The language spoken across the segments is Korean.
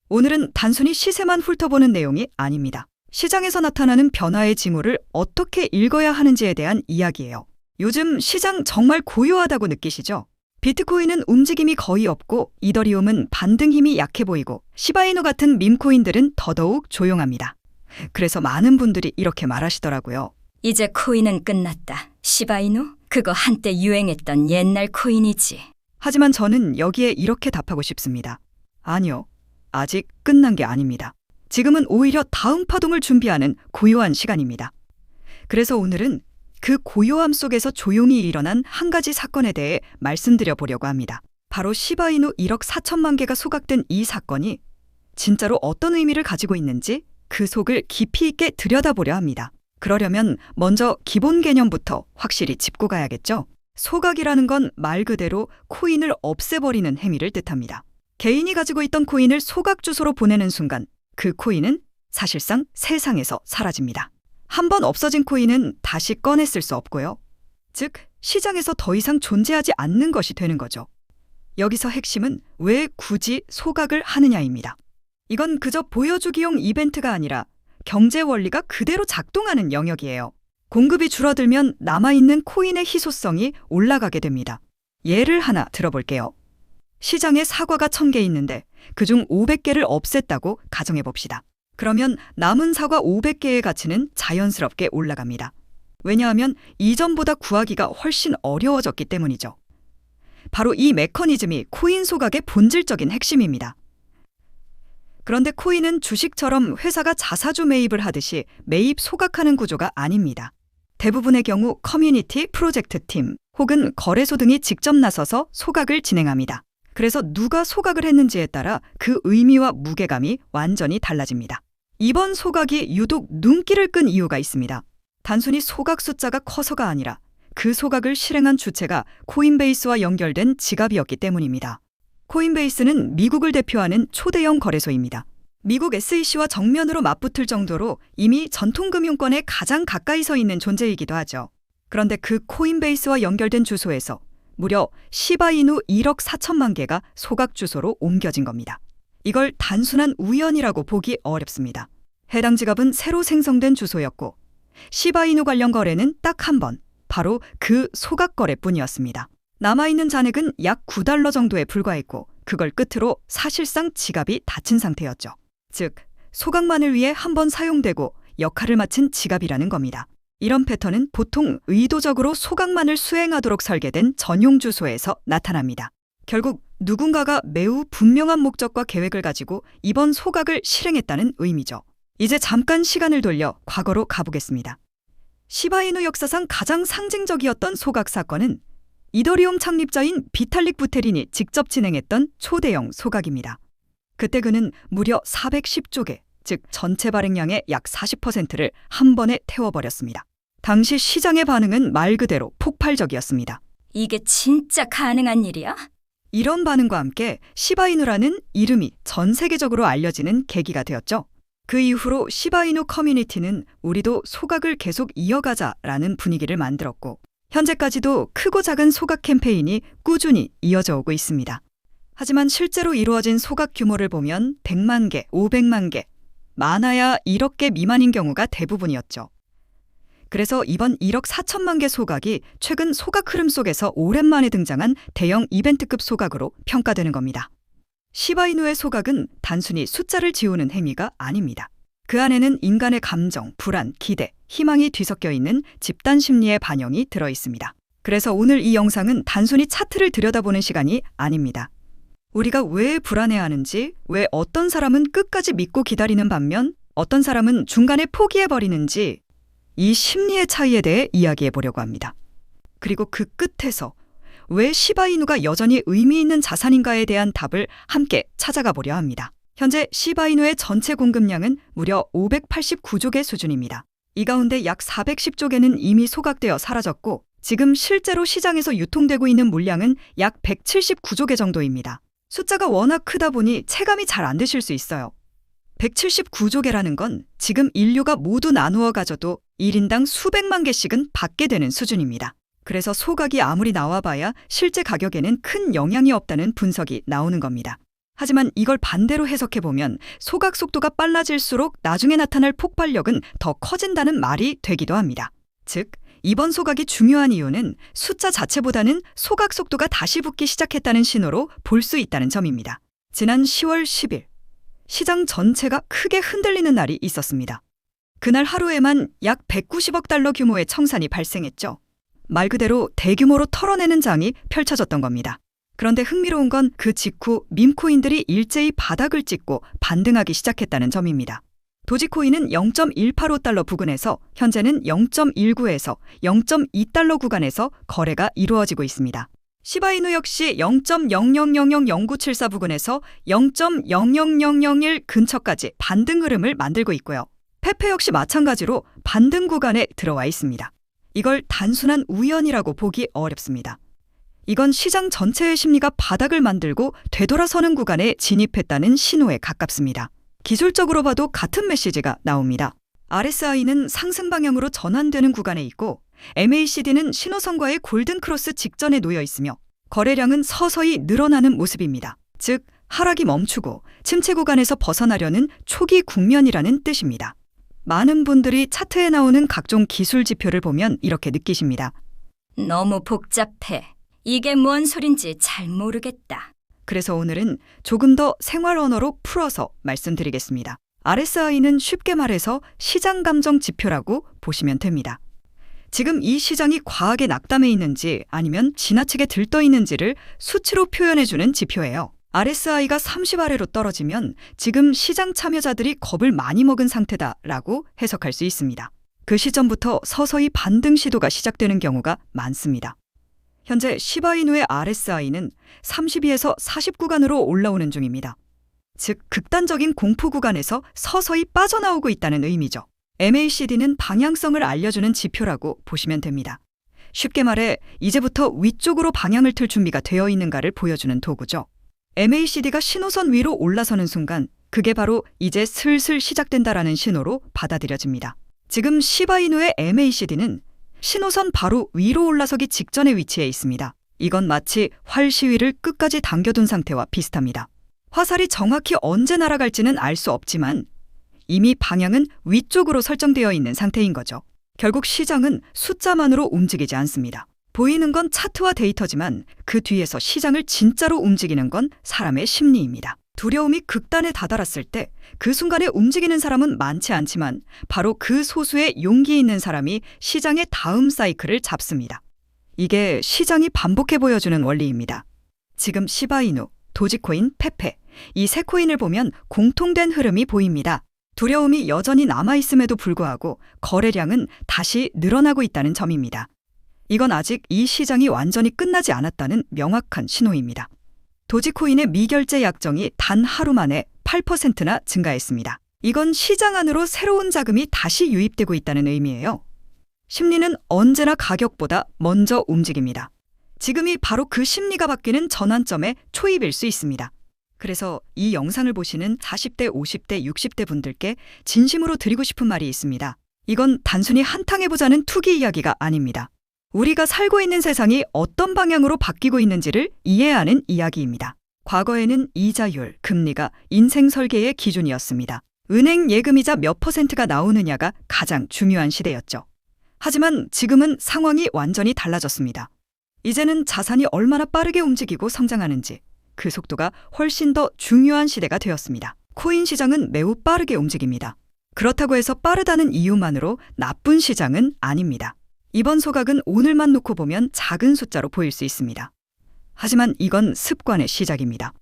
오늘은 단순히 시세만 훑어보는 내용이 아닙니다. 시장에서 나타나는 변화의 징후를 어떻게 읽어야 하는지에 대한 이야기예요. 요즘 시장 정말 고요하다고 느끼시죠? 비트코인은 움직임이 거의 없고 이더리움은 반등 힘이 약해 보이고 시바이누 같은 밈코인들은 더더욱 조용합니다. 그래서 많은 분들이 이렇게 말하시더라고요. 이제 코인은 끝났다. 시바이누? 그거 한때 유행했던 옛날 코인이지. 하지만 저는 여기에 이렇게 답하고 싶습니다. 아니요, 아직 끝난 게 아닙니다. 지금은 오히려 다음 파동을 준비하는 고요한 시간입니다. 그래서 오늘은 그 고요함 속에서 조용히 일어난 한 가지 사건에 대해 말씀드려 보려고 합니다. 바로 시바이누 1억 4천만 개가 소각된 이 사건이 진짜로 어떤 의미를 가지고 있는지 그 속을 깊이 있게 들여다보려 합니다. 그러려면 먼저 기본 개념부터 확실히 짚고 가야겠죠? 소각이라는 건 말 그대로 코인을 없애버리는 행위를 뜻합니다. 개인이 가지고 있던 코인을 소각 주소로 보내는 순간 그 코인은 사실상 세상에서 사라집니다. 한번 없어진 코인은 다시 꺼내 쓸 수 없고요. 즉, 시장에서 더 이상 존재하지 않는 것이 되는 거죠. 여기서 핵심은 왜 굳이 소각을 하느냐입니다. 이건 그저 보여주기용 이벤트가 아니라 경제 원리가 그대로 작동하는 영역이에요. 공급이 줄어들면 남아있는 코인의 희소성이 올라가게 됩니다. 예를 하나 들어볼게요. 시장에 사과가 1000개 있는데 그중 500개를 없앴다고 가정해봅시다. 그러면 남은 사과 500개의 가치는 자연스럽게 올라갑니다. 왜냐하면 이전보다 구하기가 훨씬 어려워졌기 때문이죠. 바로 이 메커니즘이 코인 소각의 본질적인 핵심입니다. 그런데 코인은 주식처럼 회사가 자사주 매입을 하듯이 매입 소각하는 구조가 아닙니다. 대부분의 경우 커뮤니티, 프로젝트 팀 혹은 거래소 등이 직접 나서서 소각을 진행합니다. 그래서 누가 소각을 했는지에 따라 그 의미와 무게감이 완전히 달라집니다. 이번 소각이 유독 눈길을 끈 이유가 있습니다. 단순히 소각 숫자가 커서가 아니라 그 소각을 실행한 주체가 코인베이스와 연결된 지갑이었기 때문입니다. 코인베이스는 미국을 대표하는 초대형 거래소입니다. 미국 SEC와 정면으로 맞붙을 정도로 이미 전통금융권에 가장 가까이 서 있는 존재이기도 하죠. 그런데 그 코인베이스와 연결된 주소에서 무려 시바이누 1억 4천만 개가 소각 주소로 옮겨진 겁니다. 이걸 단순한 우연이라고 보기 어렵습니다. 해당 지갑은 새로 생성된 주소였고 시바이누 관련 거래는 딱 한 번, 바로 그 소각 거래뿐이었습니다. 남아있는 잔액은 약 $9 정도에 불과했고 그걸 끝으로 사실상 지갑이 닫힌 상태였죠. 즉, 소각만을 위해 한 번 사용되고 역할을 마친 지갑이라는 겁니다. 이런 패턴은 보통 의도적으로 소각만을 수행하도록 설계된 전용 주소에서 나타납니다. 결국 누군가가 매우 분명한 목적과 계획을 가지고 이번 소각을 실행했다는 의미죠. 이제 잠깐 시간을 돌려 과거로 가보겠습니다. 시바이누 역사상 가장 상징적이었던 소각 사건은 이더리움 창립자인 비탈릭 부테린이 직접 진행했던 초대형 소각입니다. 그때 그는 무려 410조 개, 즉 전체 발행량의 약 40%를 한 번에 태워버렸습니다. 당시 시장의 반응은 말 그대로 폭발적이었습니다. 이게 진짜 가능한 일이야? 이런 반응과 함께 시바이누라는 이름이 전 세계적으로 알려지는 계기가 되었죠. 그 이후로 시바이누 커뮤니티는 우리도 소각을 계속 이어가자라는 분위기를 만들었고 현재까지도 크고 작은 소각 캠페인이 꾸준히 이어져 오고 있습니다. 하지만 실제로 이루어진 소각 규모를 보면 100만 개, 500만 개, 많아야 1억 개 미만인 경우가 대부분이었죠. 그래서 이번 1억 4천만 개 소각이 최근 소각 흐름 속에서 오랜만에 등장한 대형 이벤트급 소각으로 평가되는 겁니다. 시바이누의 소각은 단순히 숫자를 지우는 행위가 아닙니다. 그 안에는 인간의 감정, 불안, 기대, 희망이 뒤섞여 있는 집단 심리의 반영이 들어 있습니다. 그래서 오늘 이 영상은 단순히 차트를 들여다보는 시간이 아닙니다. 우리가 왜 불안해하는지, 왜 어떤 사람은 끝까지 믿고 기다리는 반면 어떤 사람은 중간에 포기해버리는지 이 심리의 차이에 대해 이야기해 보려고 합니다. 그리고 그 끝에서 왜 시바이누가 여전히 의미 있는 자산인가에 대한 답을 함께 찾아가 보려 합니다. 현재 시바이누의 전체 공급량은 무려 589조 개 수준입니다. 이 가운데 약 410조 개는 이미 소각되어 사라졌고 지금 실제로 시장에서 유통되고 있는 물량은 약 179조 개 정도입니다. 숫자가 워낙 크다 보니 체감이 잘 안 되실 수 있어요. 179조 개라는 건 지금 인류가 모두 나누어 가져도 1인당 수백만 개씩은 받게 되는 수준입니다. 그래서 소각이 아무리 나와봐야 실제 가격에는 큰 영향이 없다는 분석이 나오는 겁니다. 하지만 이걸 반대로 해석해보면 소각 속도가 빨라질수록 나중에 나타날 폭발력은 더 커진다는 말이 되기도 합니다. 즉, 이번 소각이 중요한 이유는 숫자 자체보다는 소각 속도가 다시 붙기 시작했다는 신호로 볼 수 있다는 점입니다. 지난 10월 10일, 시장 전체가 크게 흔들리는 날이 있었습니다. 그날 하루에만 약 190억 달러 규모의 청산이 발생했죠. 말 그대로 대규모로 털어내는 장이 펼쳐졌던 겁니다. 그런데 흥미로운 건 그 직후 밈코인들이 일제히 바닥을 찍고 반등하기 시작했다는 점입니다. 도지코인은 0.185달러 부근에서 현재는 0.19에서 0.2달러 구간에서 거래가 이루어지고 있습니다. 시바이누 역시 0.00000974 부근에서 0.00001 근처까지 반등 흐름을 만들고 있고요. 페페 역시 마찬가지로 반등 구간에 들어와 있습니다. 이걸 단순한 우연이라고 보기 어렵습니다. 이건 시장 전체의 심리가 바닥을 만들고 되돌아서는 구간에 진입했다는 신호에 가깝습니다. 기술적으로 봐도 같은 메시지가 나옵니다. RSI는 상승 방향으로 전환되는 구간에 있고 MACD는 신호선과의 골든 크로스 직전에 놓여 있으며 거래량은 서서히 늘어나는 모습입니다. 즉, 하락이 멈추고 침체 구간에서 벗어나려는 초기 국면이라는 뜻입니다. 많은 분들이 차트에 나오는 각종 기술 지표를 보면 이렇게 느끼십니다. 너무 복잡해. 이게 뭔 소린지 잘 모르겠다. 그래서 오늘은 조금 더 생활 언어로 풀어서 말씀드리겠습니다. RSI는 쉽게 말해서 시장 감정 지표라고 보시면 됩니다. 지금 이 시장이 과하게 낙담해 있는지 아니면 지나치게 들떠 있는지를 수치로 표현해주는 지표예요. RSI가 30 아래로 떨어지면 지금 시장 참여자들이 겁을 많이 먹은 상태다라고 해석할 수 있습니다. 그 시점부터 서서히 반등 시도가 시작되는 경우가 많습니다. 현재 시바이누의 RSI는 32에서 40 구간으로 올라오는 중입니다. 즉, 극단적인 공포 구간에서 서서히 빠져나오고 있다는 의미죠. MACD는 방향성을 알려주는 지표라고 보시면 됩니다. 쉽게 말해 이제부터 위쪽으로 방향을 틀 준비가 되어 있는가를 보여주는 도구죠. MACD가 신호선 위로 올라서는 순간 그게 바로 이제 슬슬 시작된다라는 신호로 받아들여집니다. 지금 시바이누의 MACD는 신호선 바로 위로 올라서기 직전에 위치해 있습니다. 이건 마치 활 시위를 끝까지 당겨둔 상태와 비슷합니다. 화살이 정확히 언제 날아갈지는 알 수 없지만 이미 방향은 위쪽으로 설정되어 있는 상태인 거죠. 결국 시장은 숫자만으로 움직이지 않습니다. 보이는 건 차트와 데이터지만 그 뒤에서 시장을 진짜로 움직이는 건 사람의 심리입니다. 두려움이 극단에 다다랐을 때 그 순간에 움직이는 사람은 많지 않지만 바로 그 소수의 용기 있는 사람이 시장의 다음 사이클을 잡습니다. 이게 시장이 반복해 보여주는 원리입니다. 지금 시바이누, 도지코인, 페페 이 세 코인을 보면 공통된 흐름이 보입니다. 두려움이 여전히 남아있음에도 불구하고 거래량은 다시 늘어나고 있다는 점입니다. 이건 아직 이 시장이 완전히 끝나지 않았다는 명확한 신호입니다. 도지코인의 미결제 약정이 단 하루 만에 8%나 증가했습니다. 이건 시장 안으로 새로운 자금이 다시 유입되고 있다는 의미예요. 심리는 언제나 가격보다 먼저 움직입니다. 지금이 바로 그 심리가 바뀌는 전환점의 초입일 수 있습니다. 그래서 이 영상을 보시는 40대, 50대, 60대 분들께 진심으로 드리고 싶은 말이 있습니다. 이건 단순히 한탕해보자는 투기 이야기가 아닙니다. 우리가 살고 있는 세상이 어떤 방향으로 바뀌고 있는지를 이해하는 이야기입니다. 과거에는 이자율, 금리가 인생 설계의 기준이었습니다. 은행 예금이자 몇 %가 나오느냐가 가장 중요한 시대였죠. 하지만 지금은 상황이 완전히 달라졌습니다. 이제는 자산이 얼마나 빠르게 움직이고 성장하는지 그 속도가 훨씬 더 중요한 시대가 되었습니다. 코인 시장은 매우 빠르게 움직입니다. 그렇다고 해서 빠르다는 이유만으로 나쁜 시장은 아닙니다. 이번 소각은 오늘만 놓고 보면 작은 숫자로 보일 수 있습니다. 하지만 이건 습관의 시작입니다.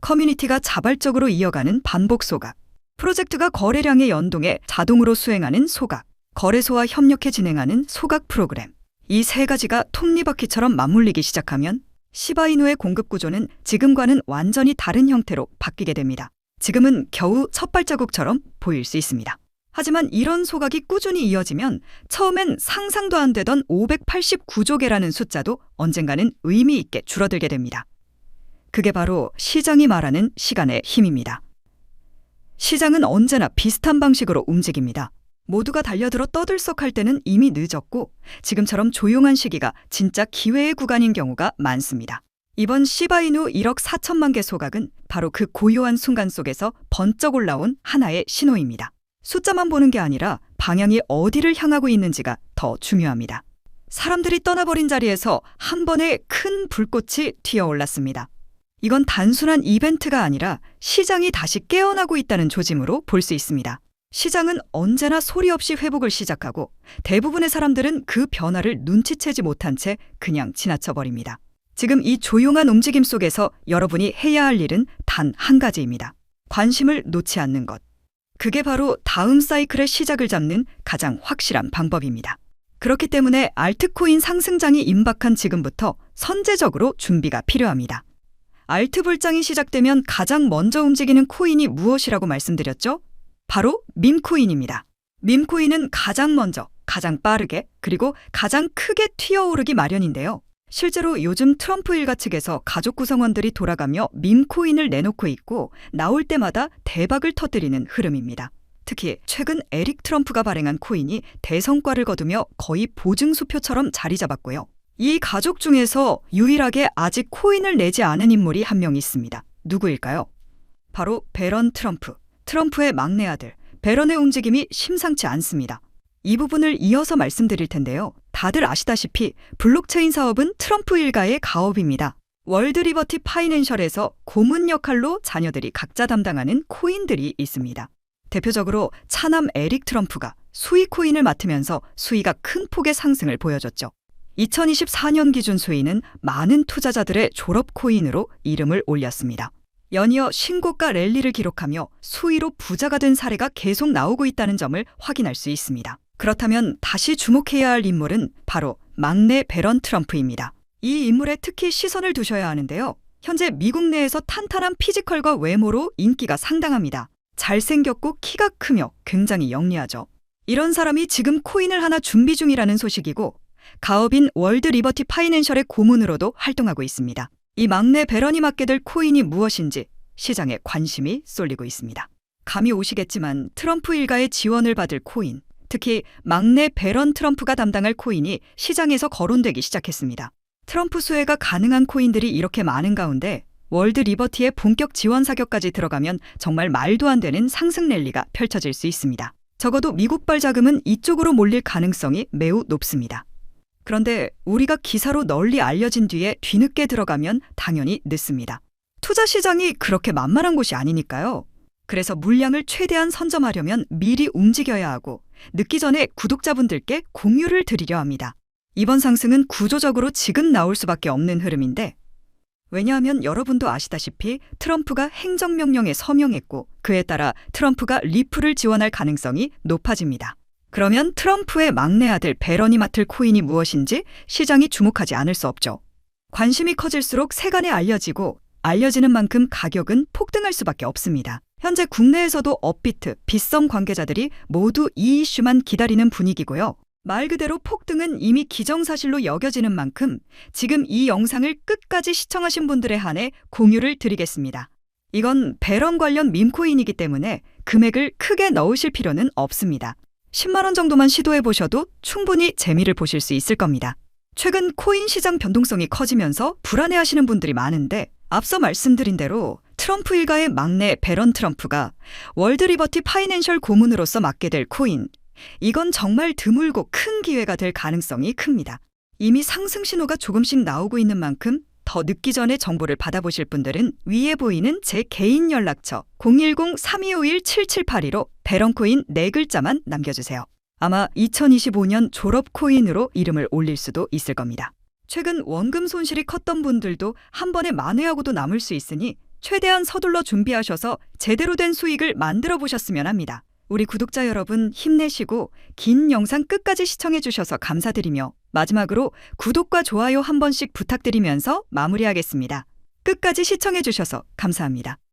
커뮤니티가 자발적으로 이어가는 반복 소각, 프로젝트가 거래량에 연동해 자동으로 수행하는 소각, 거래소와 협력해 진행하는 소각 프로그램. 이 세 가지가 톱니바퀴처럼 맞물리기 시작하면 시바이누의 공급 구조는 지금과는 완전히 다른 형태로 바뀌게 됩니다. 지금은 겨우 첫 발자국처럼 보일 수 있습니다. 하지만 이런 소각이 꾸준히 이어지면 처음엔 상상도 안 되던 589조 개라는 숫자도 언젠가는 의미 있게 줄어들게 됩니다. 그게 바로 시장이 말하는 시간의 힘입니다. 시장은 언제나 비슷한 방식으로 움직입니다. 모두가 달려들어 떠들썩할 때는 이미 늦었고 지금처럼 조용한 시기가 진짜 기회의 구간인 경우가 많습니다. 이번 시바이누 1억 4천만 개 소각은 바로 그 고요한 순간 속에서 번쩍 올라온 하나의 신호입니다. 숫자만 보는 게 아니라 방향이 어디를 향하고 있는지가 더 중요합니다. 사람들이 떠나버린 자리에서 한 번에 큰 불꽃이 튀어올랐습니다. 이건 단순한 이벤트가 아니라 시장이 다시 깨어나고 있다는 조짐으로 볼 수 있습니다. 시장은 언제나 소리 없이 회복을 시작하고 대부분의 사람들은 그 변화를 눈치채지 못한 채 그냥 지나쳐버립니다. 지금 이 조용한 움직임 속에서 여러분이 해야 할 일은 단 한 가지입니다. 관심을 놓지 않는 것. 그게 바로 다음 사이클의 시작을 잡는 가장 확실한 방법입니다. 그렇기 때문에 알트코인 상승장이 임박한 지금부터 선제적으로 준비가 필요합니다. 알트 불장이 시작되면 가장 먼저 움직이는 코인이 무엇이라고 말씀드렸죠? 바로 밈코인입니다. 밈코인은 가장 먼저, 가장 빠르게, 그리고 가장 크게 튀어오르기 마련인데요. 실제로 요즘 트럼프 일가 측에서 가족 구성원들이 돌아가며 밈코인을 내놓고 있고 나올 때마다 대박을 터뜨리는 흐름입니다. 특히 최근 에릭 트럼프가 발행한 코인이 대성과를 거두며 거의 보증수표처럼 자리 잡았고요. 이 가족 중에서 유일하게 아직 코인을 내지 않은 인물이 한 명 있습니다. 누구일까요? 바로 배런 트럼프. 트럼프의 막내 아들, 배런의 움직임이 심상치 않습니다. 이 부분을 이어서 말씀드릴 텐데요. 다들 아시다시피 블록체인 사업은 트럼프 일가의 가업입니다. 월드 리버티 파이낸셜에서 고문 역할로 자녀들이 각자 담당하는 코인들이 있습니다. 대표적으로 차남 에릭 트럼프가 수익 코인을 맡으면서 수위가 큰 폭의 상승을 보여줬죠. 2024년 기준 수위는 많은 투자자들의 졸업 코인으로 이름을 올렸습니다. 연이어 신고가 랠리를 기록하며 수위로 부자가 된 사례가 계속 나오고 있다는 점을 확인할 수 있습니다. 그렇다면 다시 주목해야 할 인물은 바로 막내 배런 트럼프입니다. 이 인물에 특히 시선을 두셔야 하는데요. 현재 미국 내에서 탄탄한 피지컬과 외모로 인기가 상당합니다. 잘생겼고 키가 크며 굉장히 영리하죠. 이런 사람이 지금 코인을 하나 준비 중이라는 소식이고 가업인 월드 리버티 파이낸셜의 고문으로도 활동하고 있습니다. 이 막내 배런이 맡게 될 코인이 무엇인지 시장에 관심이 쏠리고 있습니다. 감이 오시겠지만 트럼프 일가의 지원을 받을 코인, 특히 막내 배런 트럼프가 담당할 코인이 시장에서 거론되기 시작했습니다. 트럼프 수혜가 가능한 코인들이 이렇게 많은 가운데 월드 리버티의 본격 지원 사격까지 들어가면 정말 말도 안 되는 상승 랠리가 펼쳐질 수 있습니다. 적어도 미국발 자금은 이쪽으로 몰릴 가능성이 매우 높습니다. 그런데 우리가 기사로 널리 알려진 뒤에 뒤늦게 들어가면 당연히 늦습니다. 투자 시장이 그렇게 만만한 곳이 아니니까요. 그래서 물량을 최대한 선점하려면 미리 움직여야 하고 늦기 전에 구독자분들께 공유를 드리려 합니다. 이번 상승은 구조적으로 지금 나올 수밖에 없는 흐름인데 왜냐하면 여러분도 아시다시피 트럼프가 행정명령에 서명했고 그에 따라 트럼프가 리플을 지원할 가능성이 높아집니다. 그러면 트럼프의 막내 아들 배런이 맡을 코인이 무엇인지 시장이 주목하지 않을 수 없죠. 관심이 커질수록 세간에 알려지고 알려지는 만큼 가격은 폭등할 수밖에 없습니다. 현재 국내에서도 업비트, 빗썸 관계자들이 모두 이 이슈만 기다리는 분위기고요. 말 그대로 폭등은 이미 기정사실로 여겨지는 만큼 지금 이 영상을 끝까지 시청하신 분들에 한해 공유를 드리겠습니다. 이건 배런 관련 밈코인이기 때문에 금액을 크게 넣으실 필요는 없습니다. 10만 원 정도만 시도해 보셔도 충분히 재미를 보실 수 있을 겁니다. 최근 코인 시장 변동성이 커지면서 불안해하시는 분들이 많은데 앞서 말씀드린 대로 트럼프 일가의 막내 배런 트럼프가 월드 리버티 파이낸셜 고문으로서 맡게 될 코인, 이건 정말 드물고 큰 기회가 될 가능성이 큽니다. 이미 상승 신호가 조금씩 나오고 있는 만큼 더 늦기 전에 정보를 받아보실 분들은 위에 보이는 제 개인 연락처 010-3251-7782로 배런코인 4글자만 남겨주세요. 아마 2025년 졸업 코인으로 이름을 올릴 수도 있을 겁니다. 최근 원금 손실이 컸던 분들도 한 번에 만회하고도 남을 수 있으니 최대한 서둘러 준비하셔서 제대로 된 수익을 만들어 보셨으면 합니다. 우리 구독자 여러분 힘내시고 긴 영상 끝까지 시청해 주셔서 감사드리며 마지막으로 구독과 좋아요 한 번씩 부탁드리면서 마무리하겠습니다. 끝까지 시청해 주셔서 감사합니다.